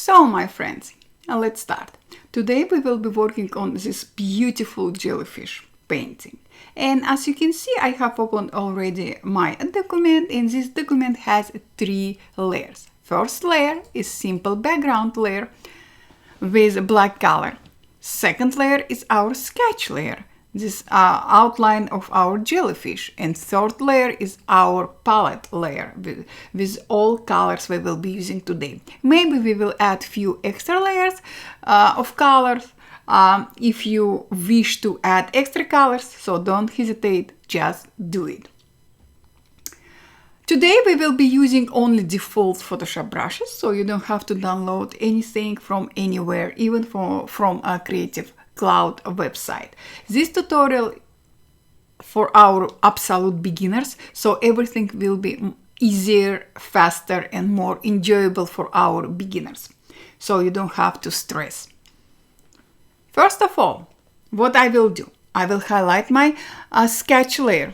So, my friends, let's start. Today we will be working on this beautiful jellyfish painting. And as you can see, I have opened already my document, and this document has 3 layers. First layer is simple background layer with black color. Second layer is our sketch layer, this outline of our jellyfish. And third layer is our palette layer with all colors we will be using today. Maybe we will add few extra layers of colors if you wish to add extra colors, so don't hesitate, just do it. Today we will be using only default Photoshop brushes, so you don't have to download anything from anywhere, even from a Creative Cloud website. This tutorial for our absolute beginners, so everything will be easier, faster, and more enjoyable for our beginners, so you don't have to stress. First of all, what I will do, I will highlight my sketch layer.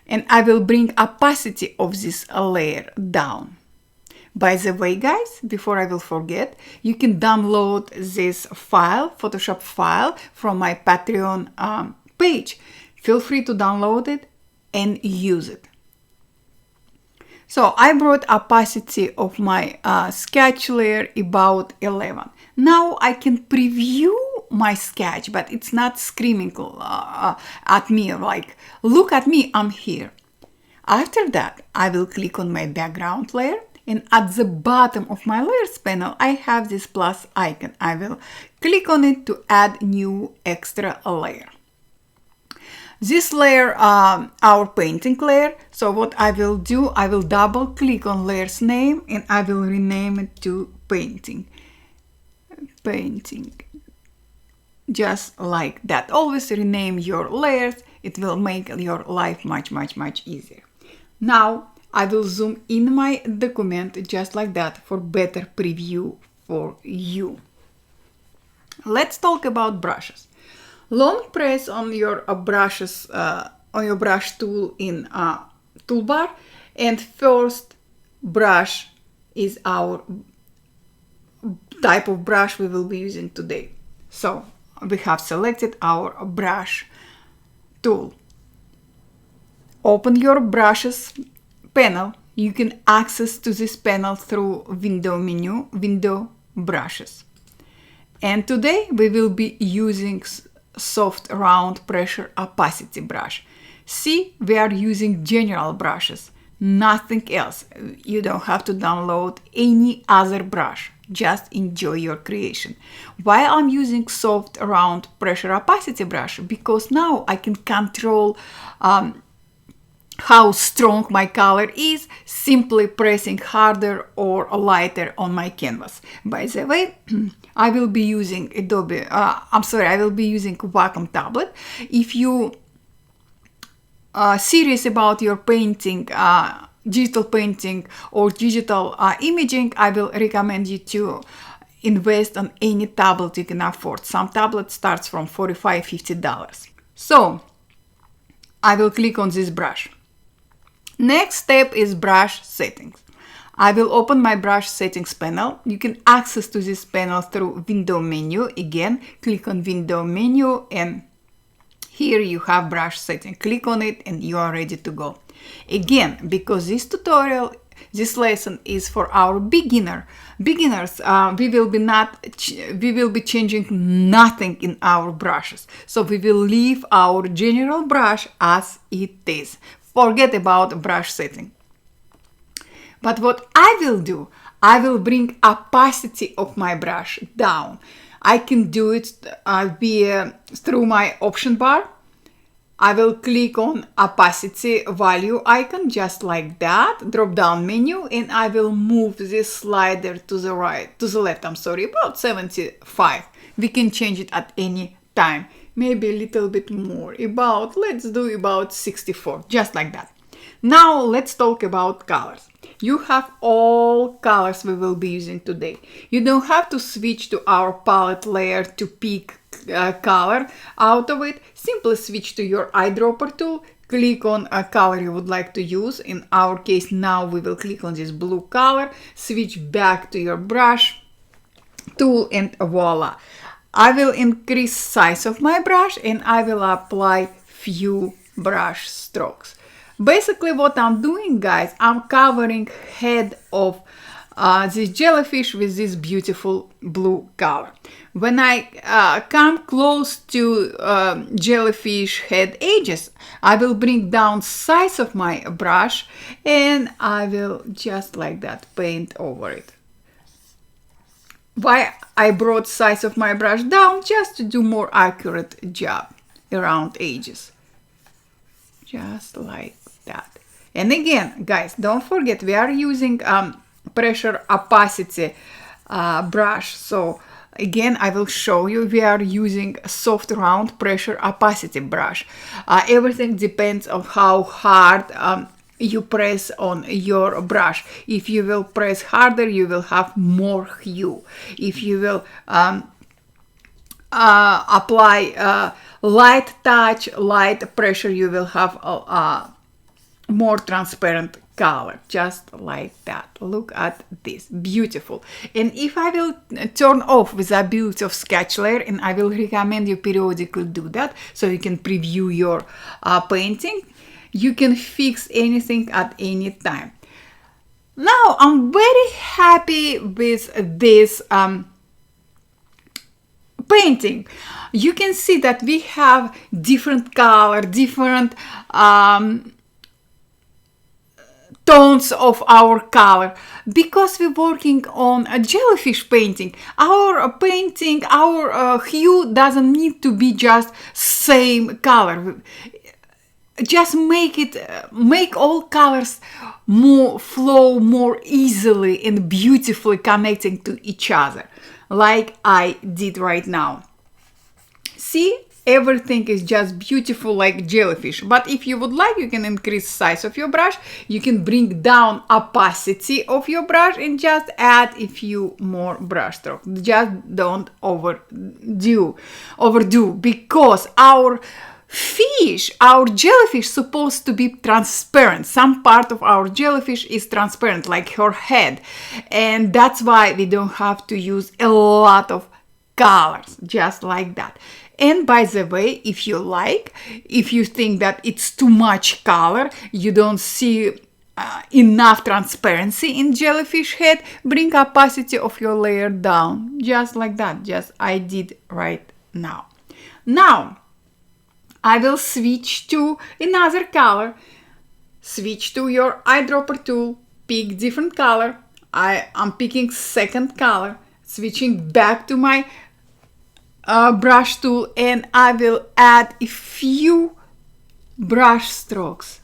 And I will bring opacity of this layer down. By the way, guys, before I will forget, you can download this file, Photoshop file, from my Patreon page. Feel free to download it and use it. So I brought opacity of my sketch layer about 11. Now I can preview my sketch, but it's not screaming at me like, look at me, I'm here. After that, I will click on my background layer, and at the bottom of my layers panel, I have this plus icon. I will click on it to add new extra layer. This layer, our painting layer, so what I will do, I will double click on layer's name and I will rename it to painting. Painting. Just like that. Always rename your layers. It will make your life much easier. Now I will zoom in my document just like that for better preview for you. Let's talk about brushes. Long press on your brushes, on your brush tool in toolbar, and first brush is our type of brush we will be using today. So we have selected our brush tool. Open your brushes panel. You can access to this panel through window menu, window brushes. And today we will be using soft round pressure opacity brush. See, we are using general brushes, nothing else. You don't have to download any other brush. Just enjoy your creation. Why I'm using soft round pressure opacity brush? Because now I can control how strong my color is simply pressing harder or lighter on my canvas. By the way, I will be using I will be using Wacom tablet. If you are serious about your painting, digital painting or digital imaging, I will recommend you to invest on any tablet you can afford. Some tablet starts from $45–50. So I will click on this brush. Next step is brush settings. I will open my brush settings panel. You can access to this panel through window menu. Again, click on window menu and here you have brush setting. Click on it and you are ready to go. Again, because this tutorial, this lesson is for our beginners, we will be changing nothing in our brushes. So we will leave our general brush as it is. Forget about brush setting. But what I will do, I will bring opacity of my brush down. I can do it through my option bar. I will click on opacity value icon just like that, drop down menu, and I will move this slider to the left, about 75. We can change it at any time, maybe a little bit more, let's do about 64, just like that. Now let's talk about colors. You have all colors we will be using today. You don't have to switch to our palette layer to pick color out of it. Simply switch to your eyedropper tool, click on a color you would like to use. In our case, now we will click on this blue color, switch back to your brush tool, and voila. I will increase size of my brush and I will apply few brush strokes. Basically what I'm doing, guys, I'm covering head of this jellyfish with this beautiful blue color. When I come close to jellyfish head edges, I will bring down size of my brush and I will just like that paint over it. Why I brought size of my brush down? Just to do more accurate job around edges. Just like that. And again, guys, don't forget we are using pressure opacity brush. So again, I will show you we are using a soft round pressure opacity brush. Everything depends on how hard you press on your brush. If you will press harder, you will have more hue. If you will apply light touch, light pressure, you will have a more transparent color, just like that. Look at this, beautiful. And if I will turn off visibility of sketch layer, and I will recommend you periodically do that so you can preview your painting, you can fix anything at any time. Now I'm very happy with this painting. You can see that we have different color, different tones of our color because we're working on a jellyfish painting. Our painting, our hue doesn't need to be just same color. Just make all colors flow more easily and beautifully connecting to each other, like I did right now. See, everything is just beautiful like jellyfish. But if you would like, you can increase size of your brush, you can bring down opacity of your brush and just add a few more brush strokes. Just don't overdo because our jellyfish supposed to be transparent. Some part of our jellyfish is transparent, like her head, and that's why we don't have to use a lot of colors, just like that. And by the way, if you think that it's too much color, you don't see enough transparency in jellyfish head, bring opacity of your layer down, just like that, just I did right now. Now I will switch to another color. Switch to your eyedropper tool, pick different color. I'm picking second color, switching back to my brush tool, and I will add a few brush strokes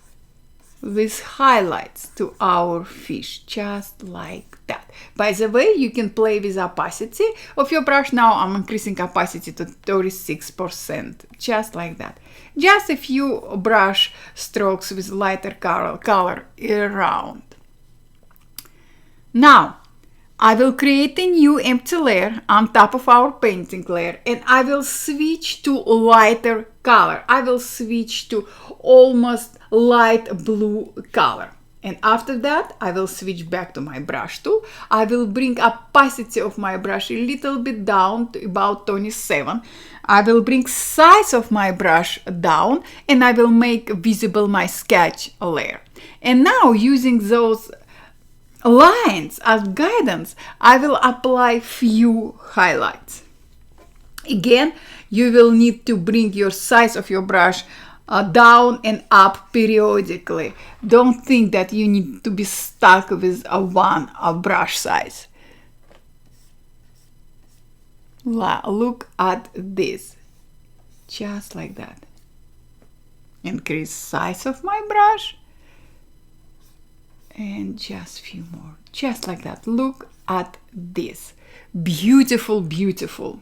with highlights to our fish, just like that. By the way, you can play with opacity of your brush. Now I'm increasing opacity to 36%, just like that. Just a few brush strokes with lighter color around. Now I will create a new empty layer on top of our painting layer, and I will switch to lighter color. I will switch to almost light blue color. And after that, I will switch back to my brush tool. I will bring opacity of my brush a little bit down to about 27. I will bring size of my brush down, and I will make visible my sketch layer. And now, using those lines as guidance, I will apply few highlights. Again, you will need to bring your size of your brush down and up periodically. Don't think that you need to be stuck with one brush size. Look at this, just like that. Increase size of my brush and just a few more, just like that. Look at this, beautiful, beautiful.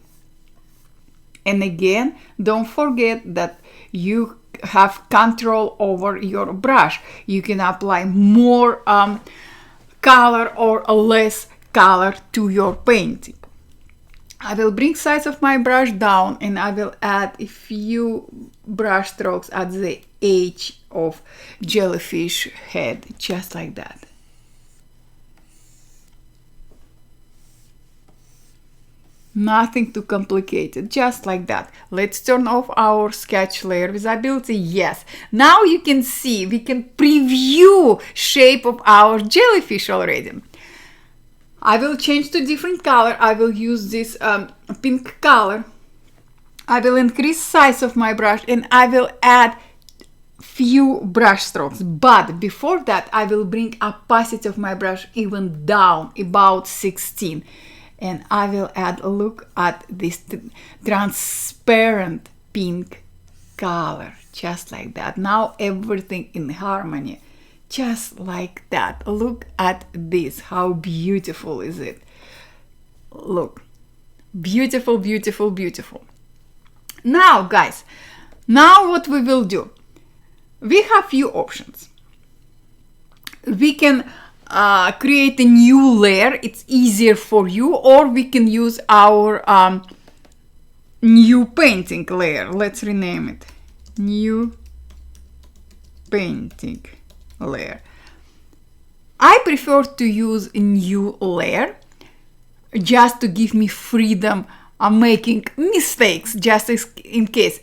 And again, don't forget that you have control over your brush. You can apply more color or less color to your painting. I will bring size of my brush down, and I will add a few brush strokes at the edge of jellyfish head, just like that. Nothing too complicated, just like that. Let's turn off our sketch layer visibility. Yes, now you can see, we can preview shape of our jellyfish already. I will change to different color. I will use this pink color. I will increase size of my brush and I will add few brush strokes. But before that, I will bring opacity of my brush even down, about 16. And I will add, look at this transparent pink color, just like that. Now everything in harmony, just like that. Look at this, how beautiful is it? Look, beautiful, beautiful, beautiful. Now guys, now what we will do, we have few options. We can create a new layer, it's easier for you, or we can use our new painting layer. Let's rename it new painting layer. I prefer to use a new layer just to give me freedom of making mistakes, just in case.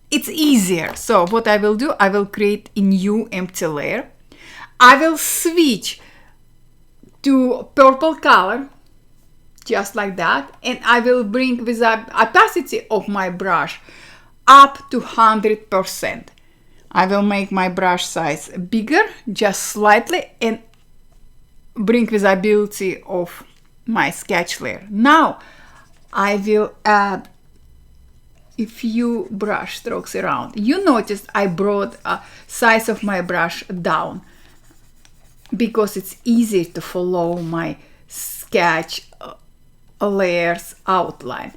It's easier. So what I will do, I will create a new empty layer. I will switch to purple color, just like that, and I will bring the opacity of my brush up to 100%. I will make my brush size bigger, just slightly, and bring visibility of my sketch layer. Now I will add a few brush strokes around. You noticed I brought a size of my brush down, because it's easier to follow my sketch layers outline.